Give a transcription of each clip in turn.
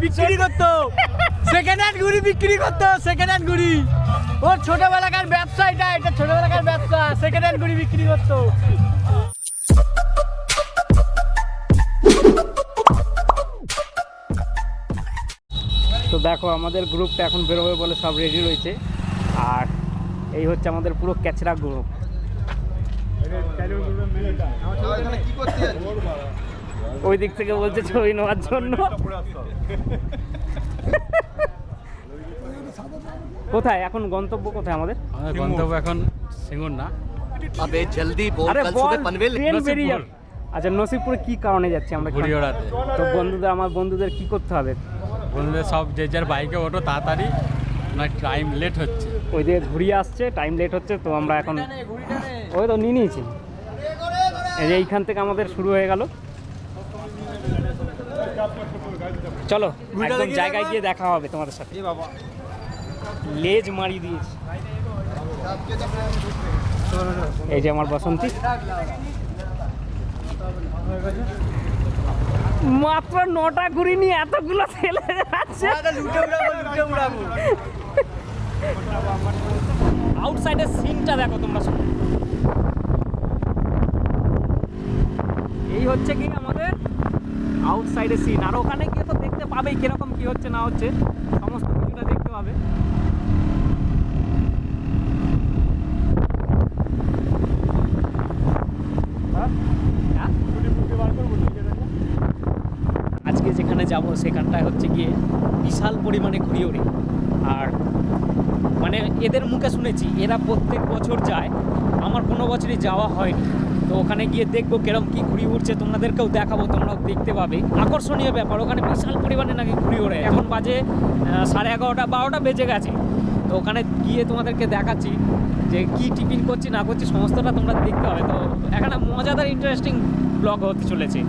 বিক্রি করতো, second hand ঘুড়ি বিক্রি করতো, সেকেন্ড হ্যান্ড ঘুড়ি। ওর ছোটবেলাকার ব্যবসা এটা ছোটবেলাকার ব্যবসা, সেকেন্ড হ্যান্ড ঘুড়ি বিক্রি করতো। তো দেখো আমাদের গ্রুপটা এখন বেরোবে বলে সব রেডি রয়েছে, আর এই হচ্ছে আমাদের পুরো ক্যাচরা গ্রুপ। ওই দিক থেকে বলছে ছবি নেওয়ার জন্য। কোথায় এখন গন্তব্য, কোথায় আমাদের গন্তব্য? এখন সিঙ্গুর না। अबे जल्दी बोल, আরে कल বল, सुबह पनवेल। ট্রেন বেরিয়ে যাবে। আচ্ছা নসিবপুরে কি কারণে যাচ্ছি আমরা? ঘুড়ি ওড়াতে। তো আমার বন্ধুদের কি করতে হবে? বন্ধুদের সব যে যার বাইকে ওঠো তাড়াতাড়ি, না টাইম লেট হচ্ছে। ওই দিকে ঘুরিয়ে আসছে, টাইম লেট হচ্ছে, তো আমরা এখন ওই তো নিয়ে নিয়েছি। এই যে এইখান থেকে আমাদের শুরু হয়ে গেল। চলো একদম জায়গায় গিয়ে দেখা হবে তোমাদের সাথে। লেজ মারি দিয়েছি। এই যে আমার বসন্তী, মাত্র 9টা ঘুরি নিয়ে এতগুলো ছেলে যাচ্ছে। আউটসাইডের সিনটা দেখো তোমরা সব। এই হচ্ছে কি আমাদের আউটসাইডের সিন, আর ওখানে গিয়ে তো দেখতে পাবেই কিরকম কি হচ্ছে না হচ্ছে, সমস্ত কিছুটা দেখতে পাবে। আজকে যেখানে যাব সেখানটায় হচ্ছে গিয়ে বিশাল পরিমাণে ঘুড়ি ওড়ে, আর মানে এদের মুখে শুনেছি এরা প্রত্যেক বছর যায়, আমার কোনো বছরই যাওয়া হয়নি। তো ওখানে গিয়ে দেখবো কিরম কি ঘুড়ি উঠছে, তোমাদেরকেও দেখাবো, তোমরাও দেখতে পাবে। আকর্ষণীয় ব্যাপার, ওখানে বিশাল পরিমাণে নাকি ঘুড়ি ওড়ে। এখন বাজে 11:30 12টা বেজে গেছে। তো ওখানে গিয়ে তোমাদেরকে দেখাচ্ছি যে কি টিফিন করছি না করছি, সমস্তটা তোমরা দেখতে হবে। তো এখানে মজাদার ইন্টারেস্টিং ব্লগ হতে চলেছে,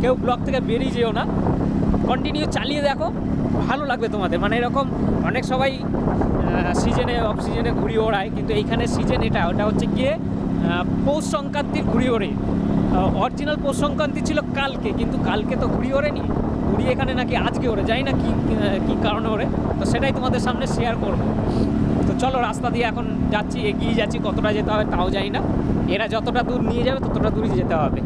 কেউ ব্লগ থেকে বেরিয়ে যেও না, কন্টিনিউ চালিয়ে দেখো, ভালো লাগবে তোমাদের। মানে এরকম অনেক সবাই সিজনে অফ সিজনে ঘুড়ি ওড়ায়, কিন্তু এইখানে সিজন ওটা হচ্ছে গিয়ে পৌষ সংক্রান্তির ঘুড়ি ওড়ে। অরিজিনাল পৌষ সংক্রান্তি ছিল কালকে, কিন্তু কালকে তো ঘুড়ি ওড়েনি, ঘুড়ি এখানে নাকি আজকে ওড়ে, জানি না কী কারণে ওড়ে, তো সেটাই তোমাদের সামনে শেয়ার করবো। তো চলো রাস্তা দিয়ে এখন যাচ্ছি, এগিয়ে যাচ্ছি, কতটা যেতে হবে তাও জানি না, এরা যতটা দূর নিয়ে যাবে ততটা দূরই যেতে হবে।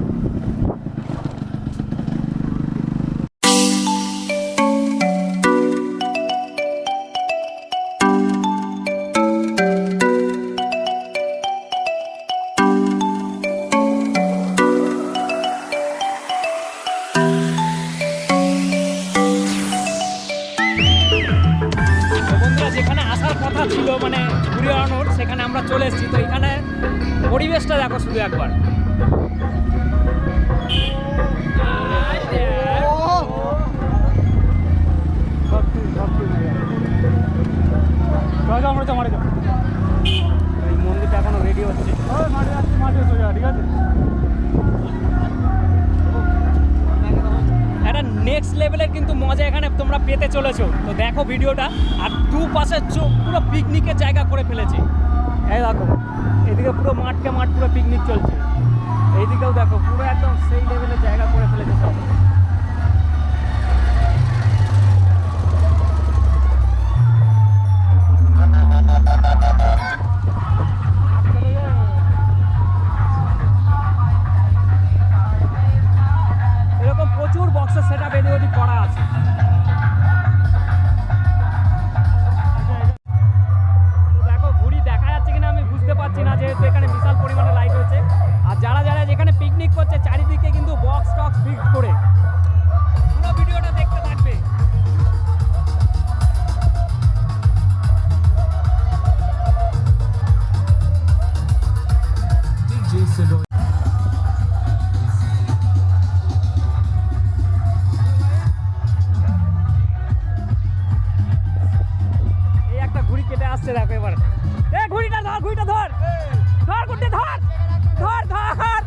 যেখানে আসার কথা ছিল মানে ঘুরে ওড়ানোর, সেখানে আমরা চলে এসেছি। তো এখানে পরিবেশটা দেখো শুধু একবার। এই মন্দিরটা এখনো রেডি হচ্ছে, ঠিক আছে। একটা নেক্সট লেভেলের কিন্তু মজা এখানে তোমরা পেতে চলেছো। তো দেখো ভিডিওটা, আর দুপাশে পুরো পিকনিকের জায়গা করে ফেলেছে। এই দেখো এদিকে পুরো মাঠকে মাঠ, পুরো পিকনিক চলছে। এইদিকেও দেখো পুরো একদম সেই লেভেলের জায়গা করে ফেলেছে সব। এরকম প্রচুর বক্সের সেট আপ এদিক ওদিক করা আছে। দেখো ঘুড়ি দেখা যাচ্ছে কিনা আমি বুঝতে পারছি না, যেহেতু এখানে বিশাল পরিমাণে লাইট হচ্ছে, আর যারা যারা যেখানে পিকনিক করছে চারিদিকে কিন্তু বক্স টক্স ফিক্স করে। পুরো ভিডিওটা দেখতে থাকবে। এই একটা ঘুড়ি কেটে আসছে দেখো এবার। ঘুড়িটা ধর, ঘুড়িটা ধর, ধর ঘুড়িটা ধর, ধর ধর।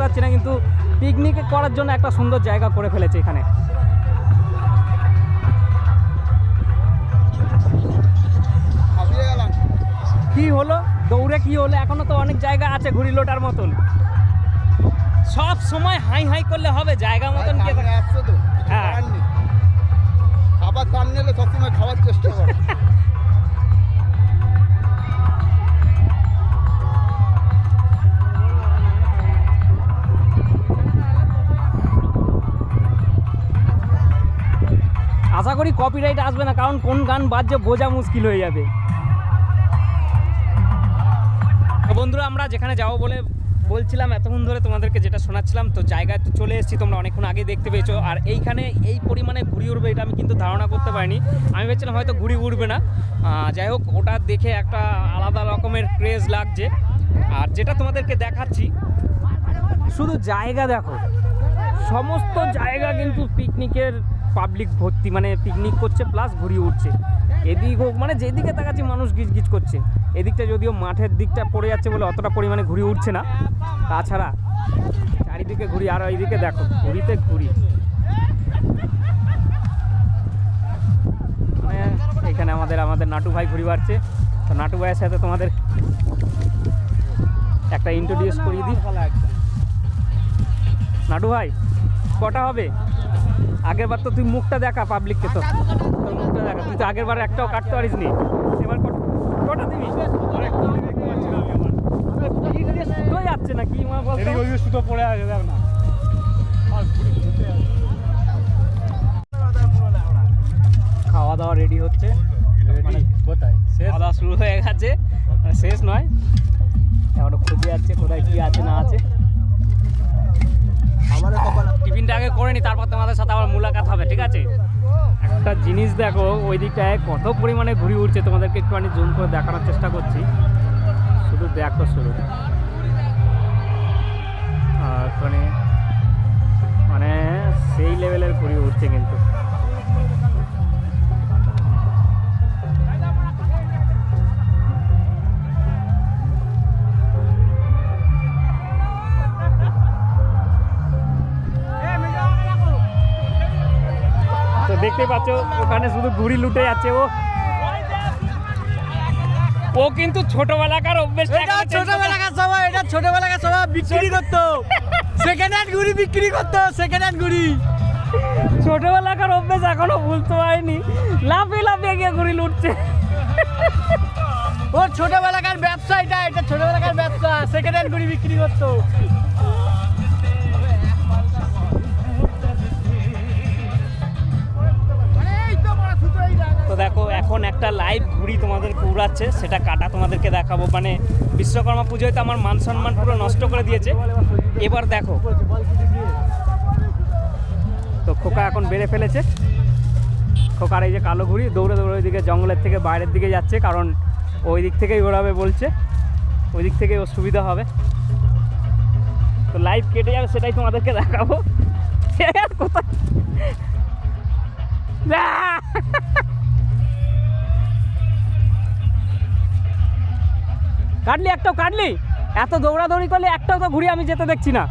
বুঝতে পারছি না, কিন্তু পিকনিক করার জন্য একটা সুন্দর জায়গা করে ফেলেছে এখানে। কি হলো দৌড়ে, কি হলো? এখনো তো অনেক জায়গা আছে ঘুড়ি লোটার মতন। সব সময় হাই হাই করলে হবে? জায়গা মতন কে থাকে? হ্যাঁ, খাবার সামনে এলে সবসময় খাওয়ার চেষ্টা করে। আশা করি কপিরাইট আসবে না, কারণ কোন গান বাজছে বোঝা মুশকিল হয়ে যাবে। তো বন্ধুরা, আমরা যেখানে যাবো বলে বলছিলাম এতক্ষণ ধরে তোমাদেরকে যেটা শোনাচ্ছিলাম, তো জায়গায় তো চলে এসেছি, তোমরা অনেকক্ষণ আগে দেখতে পেয়েছো। আর এইখানে এই পরিমাণে ঘুড়ি উড়বে এটা আমি কিন্তু ধারণা করতে পারিনি। আমি ভেবেছিলাম হয়তো ঘুড়ি উড়বে না। যাই হোক, ওটা দেখে একটা আলাদা রকমের ক্রেজ লাগছে। আর যেটা তোমাদেরকে দেখাচ্ছি, শুধু জায়গা দেখো, সমস্ত জায়গা কিন্তু পিকনিকের পাবলিক ভর্তি, মানে পিকনিক করছে প্লাস ঘুড়ি উঠছে। এদিক হোক, মানে যেদিকে তাকাচ্ছি মানুষ গিজগিজ করছে। এদিকটা যদিও মাঠের দিকটা পড়ে যাচ্ছে বলে অতটা পরিমাণে ঘুড়ি উঠছে না, তাছাড়া চারিদিকে ঘুড়ি। আর এইদিকে দেখো, ঘুড়িতে ঘুড়ি। মানে এখানে আমাদের নাটু ভাই ঘুড়ি বাড়ছে। তো নাটু ভাইয়ের সাথে তোমাদের একটা ইন্ট্রোডিউস করিয়ে দিই। নাটু ভাই, কটা হবে? আগের বার তো তুই মুখটা দেখা পাবলিককে, তো তোর মুখটা দেখা। তুই তো আগের বার একটাও কাটতে পারিস নি, এবার কটা দিবি? তুই যাচ্ছে না কি সুতো পড়ে আছে, দেখ না। খাওয়া দাওয়া রেডি হচ্ছে, মানে কোথায় খাওয়া দাওয়া শুরু হয়ে গেছে, মানে শেষ নয়, এখনো খুঁজে যাচ্ছে কোথায় কি আছে না আছে। টিফিনটা আগে করে নি, তারপর তোমাদের সাথে আবার মুলাকাত হবে, ঠিক আছে? একটা জিনিস দেখো, ওই দিকটায় কত পরিমাণে ঘুড়ি উঠছে, তোমাদেরকে একটুখানি জুম করে দেখানোর চেষ্টা করছি। শুধু দেখো, শুরু ওখানে মানে সেই লেভেলের ঘুড়ি উঠছে কিন্তু। তো দেখতেই পাচ্ছ ওখানে শুধু ঘুড়ি লুটে যাচ্ছে। ও কিন্তু ছোটবেলাকার অভ্যেস, ছোটবেলাকার সময়, এটা ছোটবেলাকার সময় বিক্রি করতো, সেকেন্ড হ্যান্ড ঘুড়ি বিক্রি করতো, সেকেন্ড হ্যান্ড ঘুড়ি। ছোটবেলাকার অভ্যেস এখনো ভুলতে পারেনি, লাফিয়ে লাফিয়ে গিয়ে ঘুড়ি লুটছে। ওর ছোটবেলাকার ব্যবসা এটা ছোটবেলাকার ব্যবসা, সেকেন্ড হ্যান্ড ঘুড়ি বিক্রি করতো। তো দেখো, এখন একটা লাইভ ঘুড়ি তোমাদেরকে উড়াচ্ছে, সেটা কাটা তোমাদেরকে দেখাবো। মানে বিশ্বকর্মা পুজোয় তো আমার মান সম্মান পুরো নষ্ট করে দিয়েছে, এবার দেখো। তো খোকা এখন বেড়ে ফেলেছে, খোকার এই যে কালো ঘুড়ি দৌড়ে দৌড়ে ওইদিকে জঙ্গলের থেকে বাইরের দিকে যাচ্ছে, কারণ ওই দিক থেকেই ওড়াবে বলছে, ওই দিক থেকেই ওর সুবিধা হবে। তো লাইভ কেটে যাবে, সেটাই তোমাদেরকে দেখাবো। কোথায় কাটলি, একটাও কাটলি? এত দৌড়াদৌড়ি করলে একটাও তো ঘুড়ি আমি যেতে দেখছি না।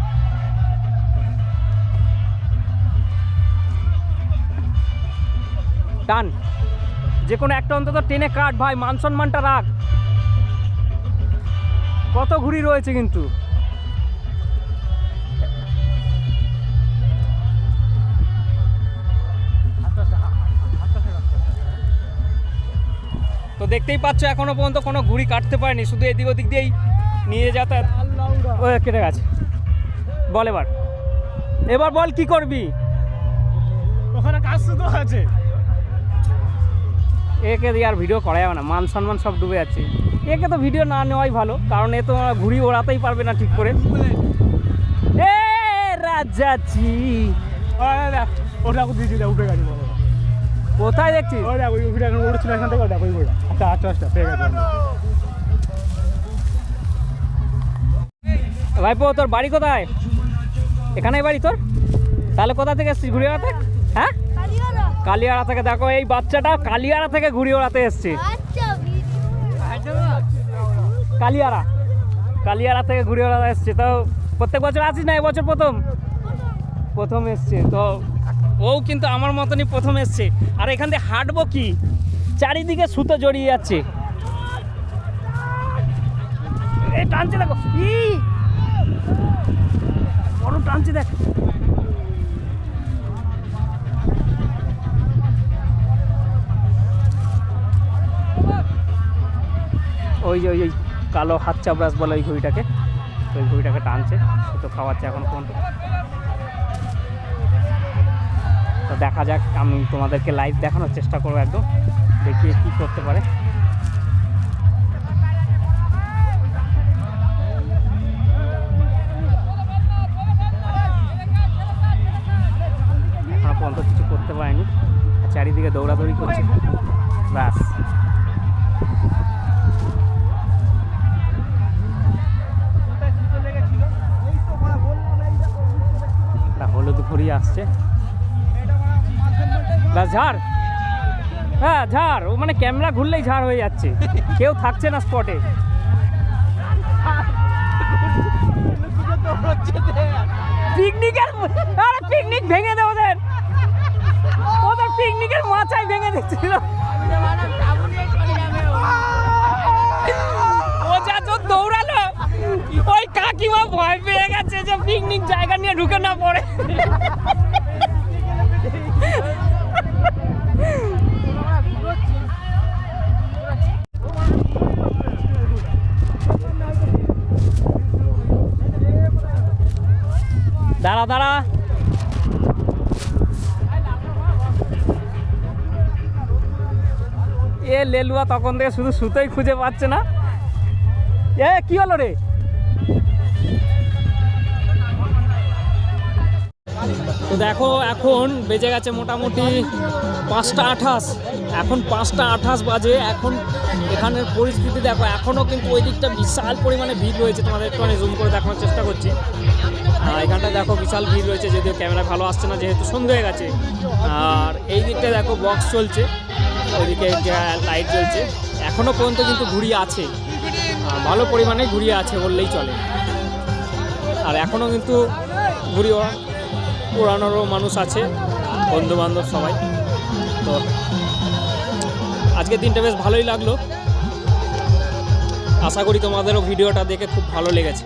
টান, যে কোনো একটা অন্তত টেনে কাট ভাই, মান সম্মানটা রাখ। কত ঘুড়ি রয়েছে কিন্তু। তো দেখতেই পাচ্ছ এখনো পর্যন্ত কোনো ঘুড়ি কাটতে পারেনি, শুধু এদিক ওদিক দিয়েই নিয়ে যাতায়াত। ও কেটে গেছে। বল এবার বল কি করবি? ওখানে কাজ শুধু আছে। একে দিয়ে আর ভিডিও করা যাবে না, মান সম্মান সব ডুবে যাচ্ছে। একে তো ভিডিও না নেওয়াই ভালো, কারণ এ তো ঘুড়ি ওড়াতেই পারবে না ঠিক করে। এ রাজাজি, ওটা দিয়েছি, উঠে গেছে। কোথায় দেখছিস? ওই উঠছিল এখান থেকে, ওই বইটা আচ্ছা আচ্ছা পেয়ে গেছে। ভাইপো, তোর বাড়ি কোথায়? এখানেই বাড়ি তোর? তাহলে কোথা থেকে এসছিস ঘুড়ি ওড়াতে? হ্যাঁ, কালিয়াড়া থেকে। দেখো এই বাচ্চাটা কালিয়াড়া থেকে ঘুড়ি ওড়াতে এসছে। কালিয়াড়া থেকে ঘুড়ি ওড়াতে এসছে। তো প্রত্যেক বছর আসিস না, এবছর প্রথম এসছে তো। ও কিন্তু আমার মতনই প্রথম এসছে। আর এখান থেকে হাঁটবো কি, চারিদিকে সুতো জড়িয়ে যাচ্ছে। এই টানছে দেখো, বড় টানছে দেখ। ওই যে ওই কালো হাত চাবরাস বলে ওই ঘড়িটাকে, ওই ঘড়িটাকে টানছে, সুতো খাওয়াচ্ছে এখন পর্যন্ত। তো দেখা যাক, আমি তোমাদেরকে লাইভ দেখানোর চেষ্টা করবো, একদম দেখিয়ে কী করতে পারে। এখনো পর্যন্ত কিছু করতে পারেনি, চারিদিকে দৌড়াদৌড়ি করছে, ব্যাস। হলুদ ঘুরি আসছে, ব্যাস ঝাড়। হ্যাঁ ঝাড়, ও মানে ক্যামেরা ঘুরলেই ঝাড় হয়ে যাচ্ছে, কেউ থাকছে না স্পটে। পিকনিকের, আরে পিকনিক ভেঙে দে ওদের, ওদের পিকনিকের মাথায় ভেঙে দিচ্ছিল। ও যা তো দৌড়ালো, ওই কাকিমা ভয় পেয়ে গেছে যে পিকনিক জায়গা নিয়ে ঢুকে না পড়ে। দাঁড়া দাঁড়া, এ লেলুয়া তখন থেকে শুধু সুতোই খুঁজে পাচ্ছে না। এ কি হলো রে? তো দেখো এখন বেজে গেছে মোটামুটি 5টা 28, এখন 5টা 28 বাজে। এখন এখানের পরিস্থিতি দেখো, এখনও কিন্তু ওই দিকটা বিশাল পরিমাণে ভিড় রয়েছে। তোমাদের একটু জুম করে দেখানোর চেষ্টা করছি। এখানটা দেখো বিশাল ভিড় রয়েছে, যদিও ক্যামেরা ভালো আসছে না যেহেতু সন্ধ্যে হয়ে গেছে। আর এই দিকটা দেখো বক্স চলছে, ওইদিকে লাইট জ্বলছে, এখনও পর্যন্ত কিন্তু ঘুরিয়ে আছে, ভালো পরিমাণে ঘুরিয়ে আছে বললেই চলে। আর এখনও কিন্তু ঘুরি ওড়ানোরও মানুষ আছে, বন্ধুবান্ধব সবাই। তো আজকের দিনটা বেশ ভালোই লাগলো, আশা করি তোমাদেরও ভিডিওটা দেখে খুব ভালো লেগেছে।